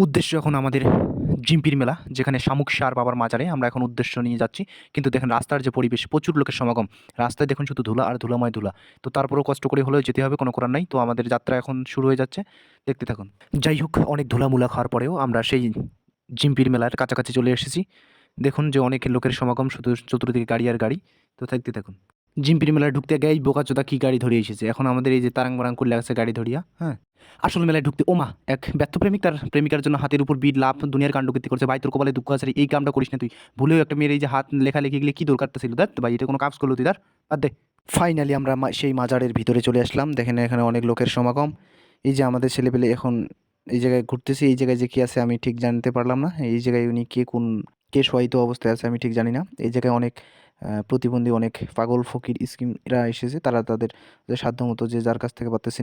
উদ্দেশ্য এখন আমাদের জিম্পির মেলা, যেখানে শামুক ষাঁড় বাবার মাজারে আমরা এখন উদ্দেশ্য নিয়ে যাচ্ছি। কিন্তু দেখেন রাস্তার যে পরিবেশ, প্রচুর লোকের সমাগম। রাস্তায় দেখুন শুধু ধুলা আর ধুলাময় ধুলা। তো তারপরেও কষ্ট করে হলেও যেতে হবে, কোনো করার নাই। তো আমাদের যাত্রা এখন শুরু হয়ে যাচ্ছে, দেখতে থাকুন। যাই হোক, অনেক ধুলামুলা খাওয়ার পরেও আমরা সেই জিম্পির মেলার কাছাকাছি চলে এসেছি। দেখুন যে অনেক লোকের সমাগম, শুধু চতুর্দিকে গাড়ি আর গাড়ি। তো দেখতে থাকুন। জিম্পির মেলায় ঢুকতে গিয়ে বোকাচোদা কি গাড়ি ধরে এসেছে। এখন আমাদের এই যে তারাং বারাং করলে আছে গাড়ি ধরিয়া, হ্যাঁ। আসল মেলায় ঢুকতে ওমা, এক ব্যর্থ প্রেমিক তার প্রেমিকার জন্য হাতের উপর বিট লাভ দুনিয়ার কাণ্ডকীর্তি করছে। ভাই তোর কপালে দুঃখ আছে রে, এই কামটা করিস না তুই। ভুলেও একটা মেয়ের এই যে হাত লেখালেখি গেলে কি দরকারটা ছিল? দেখ ভাই, এটা কোনো কাজ করলো তুই? তার বাদ দে। ফাইনালি আমরা সেই মাজারের ভিতরে চলে আসলাম। দেখেন এখানে অনেক লোকের সমাগম। এই যে আমাদের ছেলেপেলে এখন এই জায়গায় ঘুরতেছি। এই জায়গায় যে কি আছে আমি ঠিক জানতে পারলাম না। এই জায়গায় উনি কে শোয়াইতো অবস্থায় আছে আমি ঠিক জানি না। এই জায়গায় অনেক প্রতিবন্ধী, অনেক পাগল ফকির স্কিমরা এসেছে। তারা তাদের সাধ্যমতো যে যার কাছ থেকে পারতেছে